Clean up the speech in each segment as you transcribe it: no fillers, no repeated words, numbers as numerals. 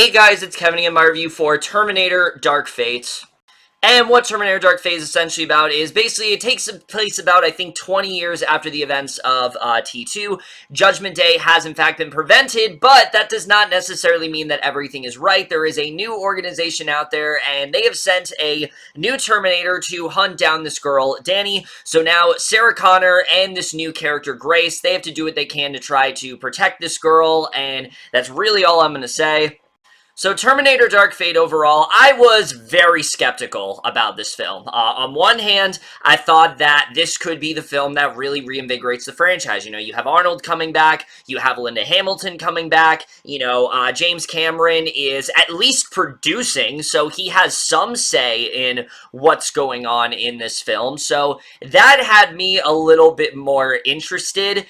Hey guys, it's Kevin in my review for Terminator Dark Fate. And what Terminator Dark Fate is essentially about is basically it takes place about, I think, 20 years after the events of T2. Judgment Day has in fact been prevented, but that does not necessarily mean that everything is right. There is a new organization out there, and they have sent a new Terminator to hunt down this girl, Danny. So now Sarah Connor and this new character, Grace, they have to do what they can to try to protect this girl, and that's really all I'm going to say. So Terminator Dark Fate overall, I was very skeptical about this film. On one hand, I thought that this could be the film that really reinvigorates the franchise. You know, you have Arnold coming back, you have Linda Hamilton coming back, James Cameron is at least producing, so he has some say in what's going on in this film. So that had me a little bit more interested.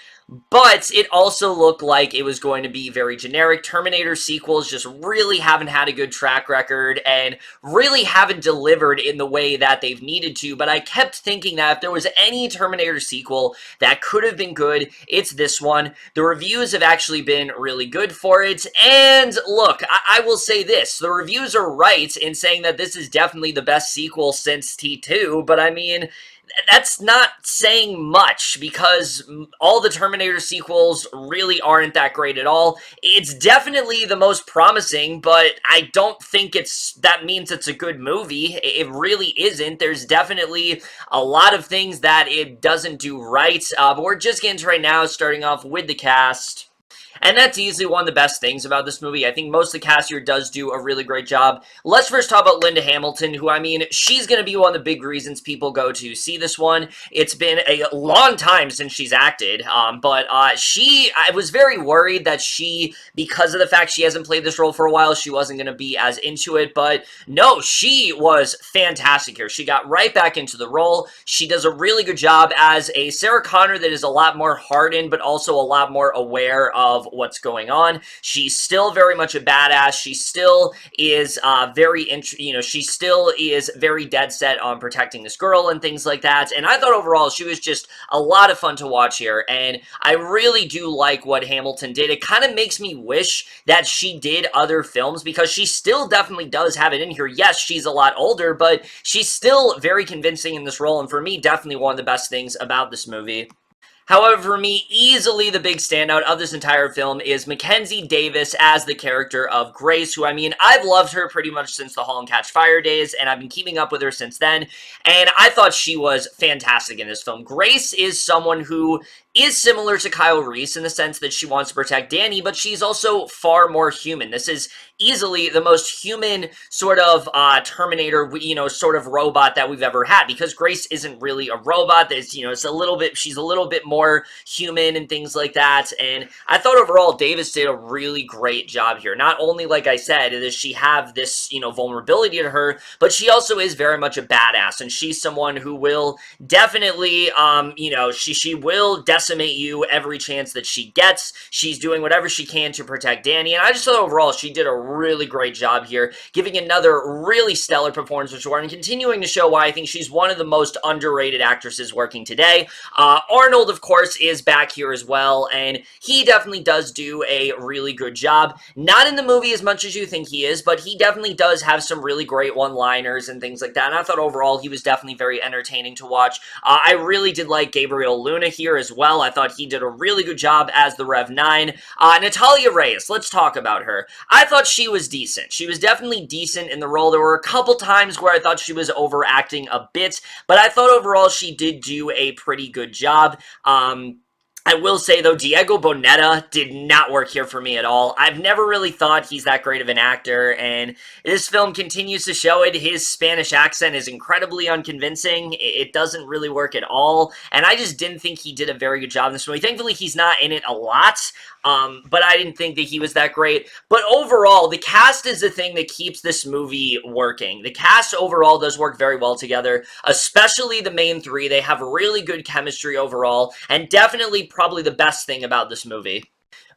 But it also looked like it was going to be very generic. Terminator sequels just really haven't had a good track record and really haven't delivered in the way that they've needed to. But I kept thinking that if there was any Terminator sequel that could have been good, it's this one. The reviews have actually been really good for it. And look, I will say this. The reviews are right in saying that this is definitely the best sequel since T2. But I mean, that's not saying much because all the Terminator sequels really aren't that great at all. It's definitely the most promising, but I don't think that means it's a good movie. It really isn't. There's definitely a lot of things that it doesn't do right, but we're just getting to right now, starting off with the cast. And that's easily one of the best things about this movie. I think most of the cast here does do a really great job. Let's first talk about Linda Hamilton, who, I mean, she's going to be one of the big reasons people go to see this one. It's been a long time since she's acted, but I was very worried that because of the fact she hasn't played this role for a while, she wasn't going to be as into it, but no, she was fantastic here. She got right back into the role. She does a really good job as a Sarah Connor that is a lot more hardened, but also a lot more aware of what's going on. She's still very much a badass. She still is she still is very dead set on protecting this girl and things like that. And I thought overall she was just a lot of fun to watch here. And I really do like what Hamilton did. It kind of makes me wish that she did other films because she still definitely does have it in here. Yes, she's a lot older, but she's still very convincing in this role. And for me, definitely one of the best things about this movie. However, for me, easily the big standout of this entire film is Mackenzie Davis as the character of Grace, who, I mean, I've loved her pretty much since the *Halt and Catch Fire* days, and I've been keeping up with her since then, and I thought she was fantastic in this film. Grace is someone who is similar to Kyle Reese in the sense that she wants to protect Danny, but she's also far more human. This is easily the most human sort of Terminator, sort of robot that we've ever had, because Grace isn't really a robot. There's, she's a little bit more human and things like that, and I thought overall Davis did a really great job here. Not only, like I said, does she have this, vulnerability to her, but she also is very much a badass, and she's someone who will definitely, she will decimate you every chance that she gets. She's doing whatever she can to protect Danny, and I just thought overall she did a really great job here, giving another really stellar performance with Jordan, and continuing to show why I think she's one of the most underrated actresses working today. Arnold, of course, is back here as well, and he definitely does do a really good job. Not in the movie as much as you think he is, but he definitely does have some really great one-liners and things like that, and I thought overall he was definitely very entertaining to watch. I really did like Gabriel Luna here as well. I thought he did a really good job as the Rev 9. Natalia Reyes, let's talk about her. I thought she was decent. She was definitely decent in the role. There were a couple times where I thought she was overacting a bit, but I thought overall she did do a pretty good job. I will say, though, Diego Boneta did not work here for me at all. I've never really thought he's that great of an actor, and this film continues to show it. His Spanish accent is incredibly unconvincing. It doesn't really work at all, and I just didn't think he did a very good job in this movie. Thankfully, he's not in it a lot, but I didn't think that he was that great. But overall, the cast is the thing that keeps this movie working. The cast overall does work very well together, especially the main three. They have really good chemistry overall, and definitely probably the best thing about this movie.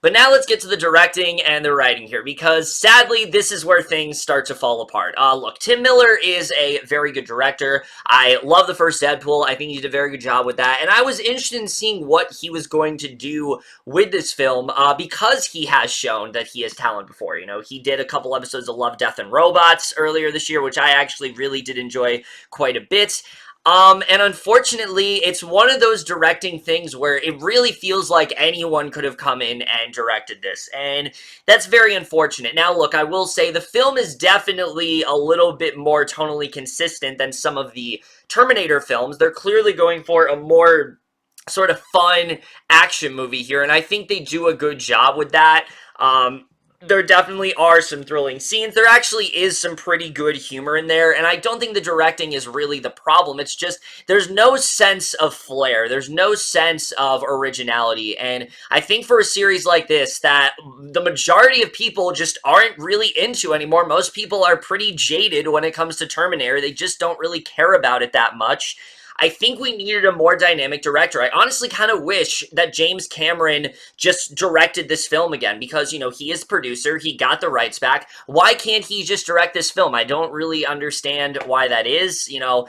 But now let's get to the directing and the writing here, because sadly, this is where things start to fall apart. Look, Tim Miller is a very good director. I love the first Deadpool. I think he did a very good job with that. And I was interested in seeing what he was going to do with this film, because he has shown that he has talent before. You know, he did a couple episodes of Love, Death, and Robots earlier this year, which I actually really did enjoy quite a bit. And unfortunately, it's one of those directing things where it really feels like anyone could have come in and directed this, and that's very unfortunate. Now, look, I will say the film is definitely a little bit more tonally consistent than some of the Terminator films. They're clearly going for a more sort of fun action movie here, and I think they do a good job with that. There definitely are some thrilling scenes. There actually is some pretty good humor in there, and I don't think the directing is really the problem. It's just there's no sense of flair. There's no sense of originality, and I think for a series like this that the majority of people just aren't really into anymore. Most people are pretty jaded when it comes to Terminator. They just don't really care about it that much. I think we needed a more dynamic director. I honestly kind of wish that James Cameron just directed this film again because, you know, he is producer. He got the rights back. Why can't he just direct this film? I don't really understand why that is. You know,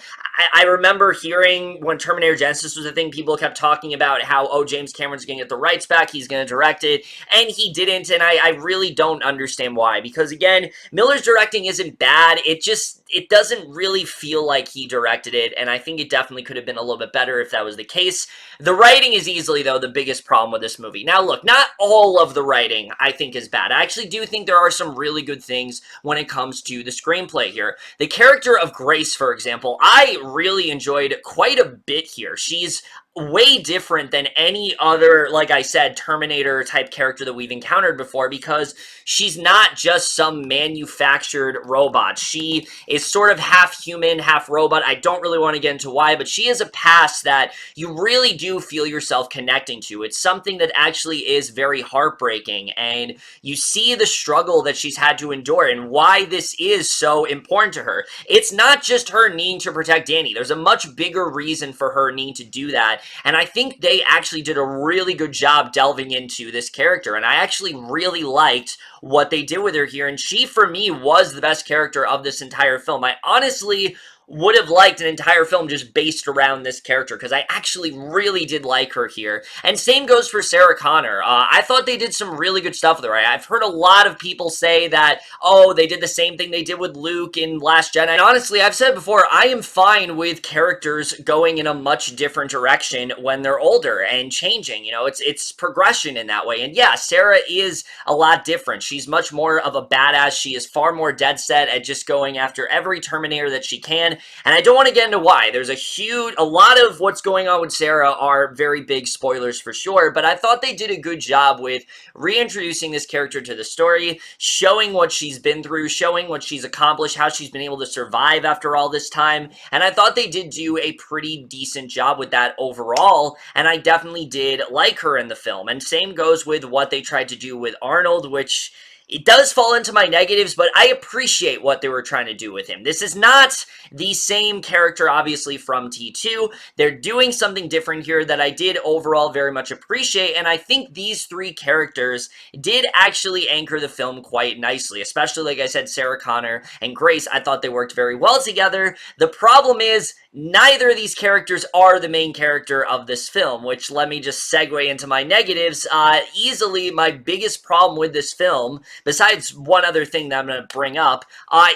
I remember hearing when Terminator Genesis was a thing, people kept talking about how, oh, James Cameron's going to get the rights back. He's going to direct it. And he didn't. And I really don't understand why. Because, again, Miller's directing isn't bad. It doesn't really feel like he directed it. And I think it definitely could have been a little bit better if that was the case. The writing is easily, though, the biggest problem with this movie. Now, look, not all of the writing, I think, is bad. I actually do think there are some really good things when it comes to the screenplay here. The character of Grace, for example, I really enjoyed quite a bit here. She's way different than any other, like I said, Terminator type character that we've encountered before because she's not just some manufactured robot. She is sort of half human, half robot. I don't really want to get into why, but she has a past that you really do feel yourself connecting to. It's something that actually is very heartbreaking, and you see the struggle that she's had to endure and why this is so important to her. It's not just her needing to protect Danny. There's a much bigger reason for her needing to do that. And I think they actually did a really good job delving into this character. And I actually really liked what they did with her here. And she, for me, was the best character of this entire film. I honestly would have liked an entire film just based around this character because I actually really did like her here. And same goes for Sarah Connor. I thought they did some really good stuff with her. I've heard a lot of people say that, oh, they did the same thing they did with Luke in Last Jedi. And honestly, I've said before, I am fine with characters going in a much different direction when they're older and changing. You know, it's progression in that way. And yeah, Sarah is a lot different. She's much more of a badass. She is far more dead set at just going after every Terminator that she can. And I don't want to get into why. There's a lot of what's going on with Sarah are very big spoilers for sure, but I thought they did a good job with reintroducing this character to the story, showing what she's been through, showing what she's accomplished, how she's been able to survive after all this time, and I thought they did do a pretty decent job with that overall, and I definitely did like her in the film. And same goes with what they tried to do with Arnold, which it does fall into my negatives, but I appreciate what they were trying to do with him. This is not the same character, obviously, from T2. They're doing something different here that I did overall very much appreciate, and I think these three characters did actually anchor the film quite nicely, especially, like I said, Sarah Connor and Grace. I thought they worked very well together. The problem is, neither of these characters are the main character of this film, which let me just segue into my negatives. Easily my biggest problem with this film, besides one other thing that I'm going to bring up,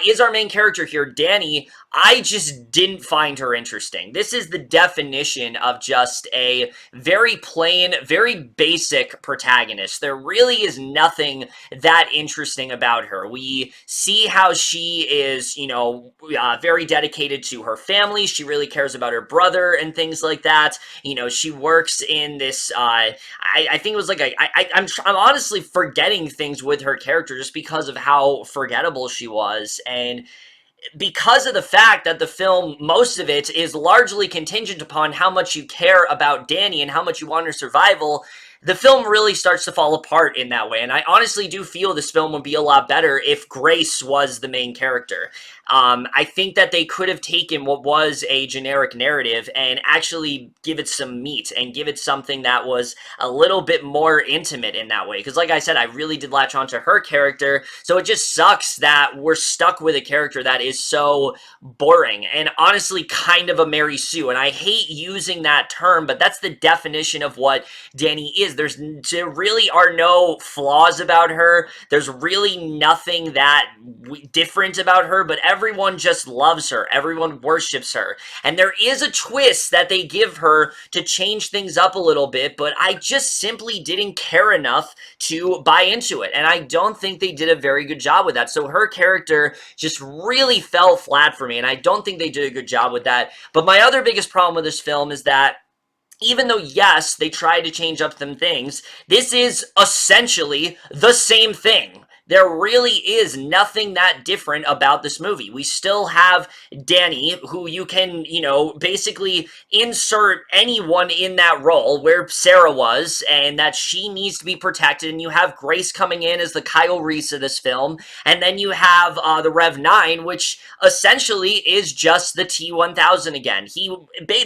is our main character here, Danny. I just didn't find her interesting. This is the definition of just a very plain, very basic protagonist. There really is nothing that interesting about her. We see how she is, you know, very dedicated to her family. She really cares about her brother and things like that. You know, she works in this, I think it was like, I'm honestly forgetting things with her character just because of how forgettable she was. And because of the fact that the film, most of it, is largely contingent upon how much you care about Danny and how much you want her survival, the film really starts to fall apart in that way. And I honestly do feel this film would be a lot better if Grace was the main character. I think that they could have taken what was a generic narrative and actually give it some meat and give it something that was a little bit more intimate in that way. Because like I said, I really did latch onto her character, so it just sucks that we're stuck with a character that is so boring and honestly kind of a Mary Sue. And I hate using that term, but that's the definition of what Dani is. There really are no flaws about her. There's really nothing that different about her, but everyone just loves her. Everyone worships her. And there is a twist that they give her to change things up a little bit, but I just simply didn't care enough to buy into it. And I don't think they did a very good job with that. So her character just really fell flat for me, and I don't think they did a good job with that. But my other biggest problem with this film is that even though, yes, they tried to change up some things, this is essentially the same thing. There really is nothing that different about this movie. We still have Dani, who you can, basically insert anyone in that role where Sarah was, and that she needs to be protected. And you have Grace coming in as the Kyle Reese of this film. And then you have the Rev 9, which essentially is just the T-1000 again.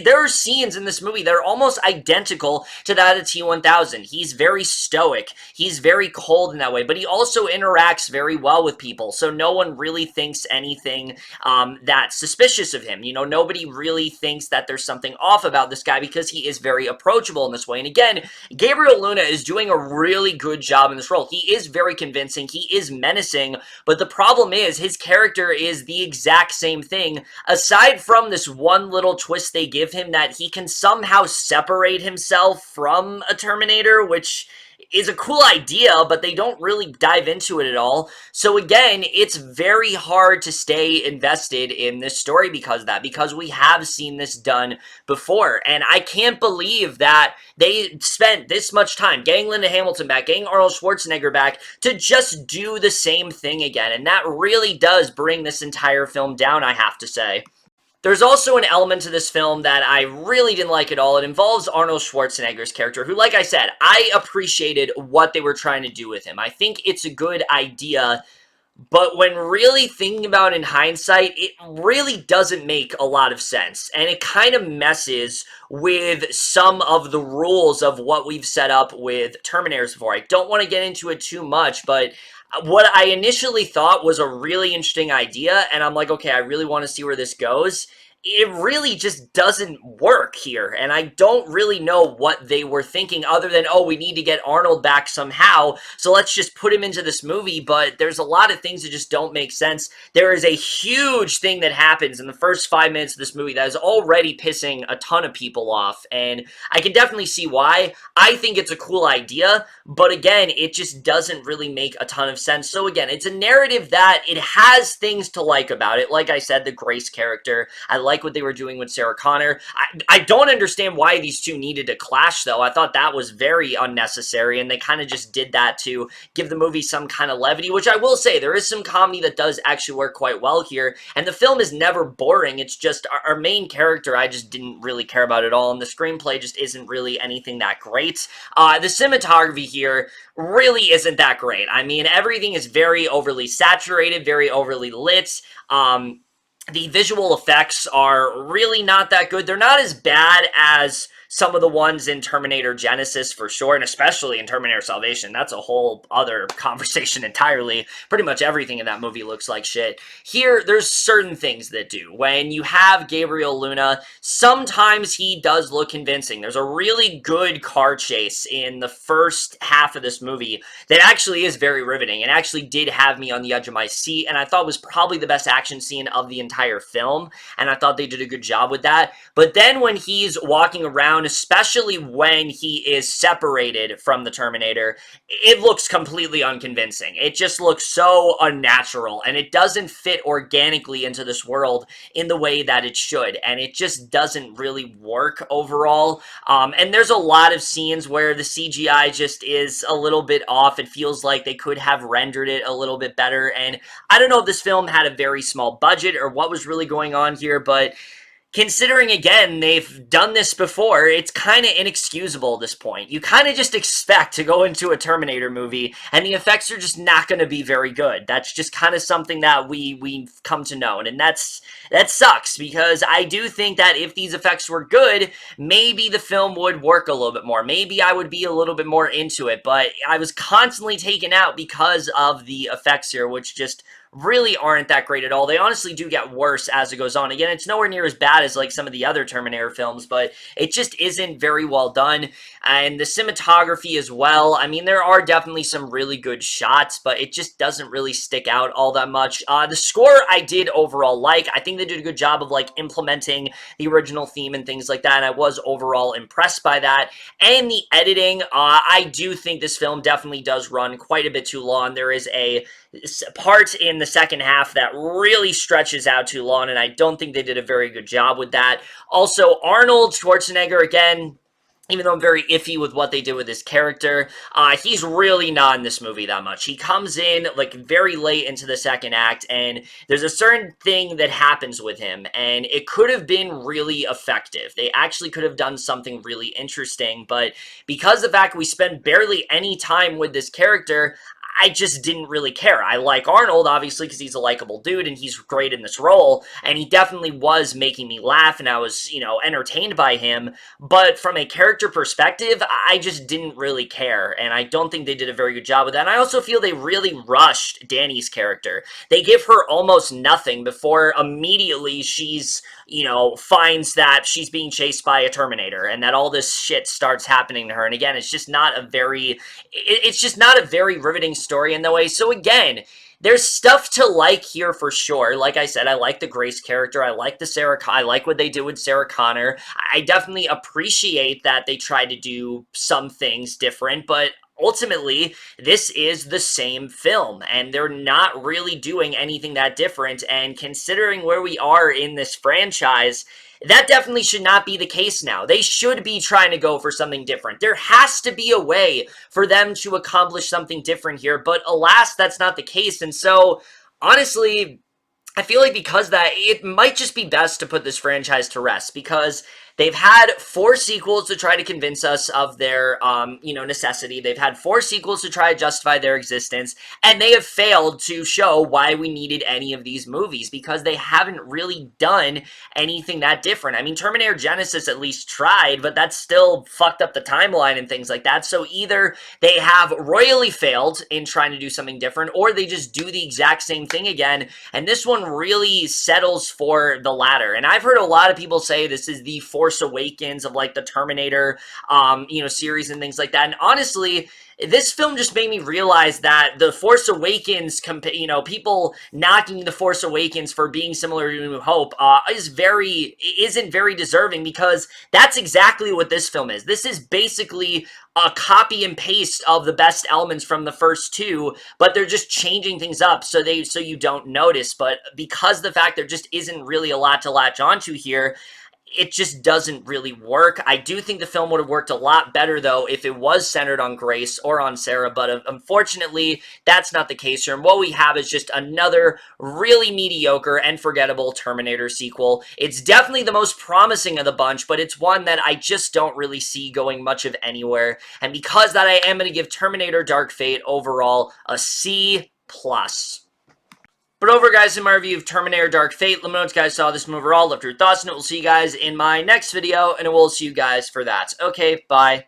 There are scenes in this movie that are almost identical to that of T-1000. He's very stoic. He's very cold in that way, but he also interacts very well with people, so no one really thinks anything that's suspicious of him. Nobody really thinks that there's something off about this guy because he is very approachable in this way. And again, Gabriel Luna is doing a really good job in this role. He is very convincing. He is menacing, but the problem is his character is the exact same thing, aside from this one little twist they give him that he can somehow separate himself from a Terminator, which is a cool idea, but they don't really dive into it at all. So again, it's very hard to stay invested in this story because of that, because we have seen this done before. And I can't believe that they spent this much time getting Linda Hamilton back, getting Arnold Schwarzenegger back to just do the same thing again. And that really does bring this entire film down, I have to say. There's also an element to this film that I really didn't like at all. It involves Arnold Schwarzenegger's character, who, like I said, I appreciated what they were trying to do with him. I think it's a good idea, but when really thinking about it in hindsight, it really doesn't make a lot of sense. And it kind of messes with some of the rules of what we've set up with Terminators before. I don't want to get into it too much, but what I initially thought was a really interesting idea, and I'm like, okay, I really want to see where this goes. It really just doesn't work here, and I don't really know what they were thinking other than, oh, we need to get Arnold back somehow, so let's just put him into this movie, but there's a lot of things that just don't make sense. There is a huge thing that happens in the first 5 minutes of this movie that is already pissing a ton of people off, and I can definitely see why. I think it's a cool idea, but again, it just doesn't really make a ton of sense. So again, it's a narrative that it has things to like about it. Like I said, the Grace character, I like what they were doing with Sarah Connor. I don't understand why these two needed to clash, though. I thought that was very unnecessary, and they kind of just did that to give the movie some kind of levity, which I will say, there is some comedy that does actually work quite well here, and the film is never boring. It's just our main character I just didn't really care about at all, and the screenplay just isn't really anything that great. The cinematography here really isn't that great. I mean, everything is very overly saturated, very overly lit. The visual effects are really not that good. They're not as bad as some of the ones in Terminator Genesis, for sure, and especially in Terminator Salvation. That's a whole other conversation entirely. Pretty much everything in that movie looks like shit. Here, there's certain things that do. When you have Gabriel Luna, sometimes he does look convincing. There's a really good car chase in the first half of this movie that actually is very riveting and actually did have me on the edge of my seat, and I thought was probably the best action scene of the entire film, and I thought they did a good job with that. But then when he's walking around, especially when he is separated from the Terminator, it looks completely unconvincing. It just looks so unnatural, and it doesn't fit organically into this world in the way that it should, and it just doesn't really work overall. And there's a lot of scenes where the CGI just is a little bit off. It feels like they could have rendered it a little bit better, and I don't know if this film had a very small budget or what was really going on here, but considering, again, they've done this before, it's kind of inexcusable at this point. You kind of just expect to go into a Terminator movie, and the effects are just not going to be very good. That's just kind of something that we've come to know, and that sucks, because I do think that if these effects were good, maybe the film would work a little bit more. Maybe I would be a little bit more into it, but I was constantly taken out because of the effects here, which just really aren't that great at all. They honestly do get worse as it goes on. Again, it's nowhere near as bad as like some of the other Terminator films, but it just isn't very well done. And the cinematography as well. I mean, there are definitely some really good shots, but it just doesn't really stick out all that much. The score I did overall like. I think they did a good job of like implementing the original theme and things like that, and I was overall impressed by that. And the editing, I do think this film definitely does run quite a bit too long. There is a part in the second half that really stretches out too long, and I don't think they did a very good job with that. Also, Arnold Schwarzenegger, again, even though I'm very iffy with what they did with his character, he's really not in this movie that much. He comes in, like, very late into the second act, and there's a certain thing that happens with him, and it could have been really effective. They actually could have done something really interesting, but because of the fact we spend barely any time with this character, I just didn't really care. I like Arnold, obviously, because he's a likable dude, and he's great in this role, and he definitely was making me laugh, and I was, entertained by him, but from a character perspective, I just didn't really care, and I don't think they did a very good job with that, and I also feel they really rushed Danny's character. They give her almost nothing before immediately she's, finds that she's being chased by a Terminator, and that all this shit starts happening to her, and again, it's just not a very riveting story in the way. So again, there's stuff to like here for sure. Like I said, I like the Grace character. I like I like what they did with Sarah Connor. I definitely appreciate that they tried to do some things different, but ultimately, this is the same film, and they're not really doing anything that different, and considering where we are in this franchise, that definitely should not be the case now. They should be trying to go for something different. There has to be a way for them to accomplish something different here, but alas, that's not the case, and so, honestly, I feel like because that, it might just be best to put this franchise to rest, because they've had 4 sequels to try to convince us of their, necessity. They've had 4 sequels to try to justify their existence, and they have failed to show why we needed any of these movies, because they haven't really done anything that different. I mean, Terminator Genesis at least tried, but that still fucked up the timeline and things like that, so either they have royally failed in trying to do something different, or they just do the exact same thing again, and this one really settles for the latter. And I've heard a lot of people say this is the Force Awakens of like the Terminator, series and things like that. And honestly, this film just made me realize that the Force Awakens, people knocking the Force Awakens for being similar to New Hope, isn't very deserving, because that's exactly what this film is. This is basically a copy and paste of the best elements from the first 2, but they're just changing things up so you don't notice. But because the fact there just isn't really a lot to latch onto here, it just doesn't really work. I do think the film would have worked a lot better, though, if it was centered on Grace or on Sarah, but unfortunately, that's not the case here, and what we have is just another really mediocre and forgettable Terminator sequel. It's definitely the most promising of the bunch, but it's one that I just don't really see going much of anywhere, and because that, I am going to give Terminator Dark Fate overall a C+. But over, guys, in my review of Terminator Dark Fate, let me know what you guys saw this movie overall, left your thoughts, and we'll see you guys in my next video, and we'll see you guys for that. Okay, bye.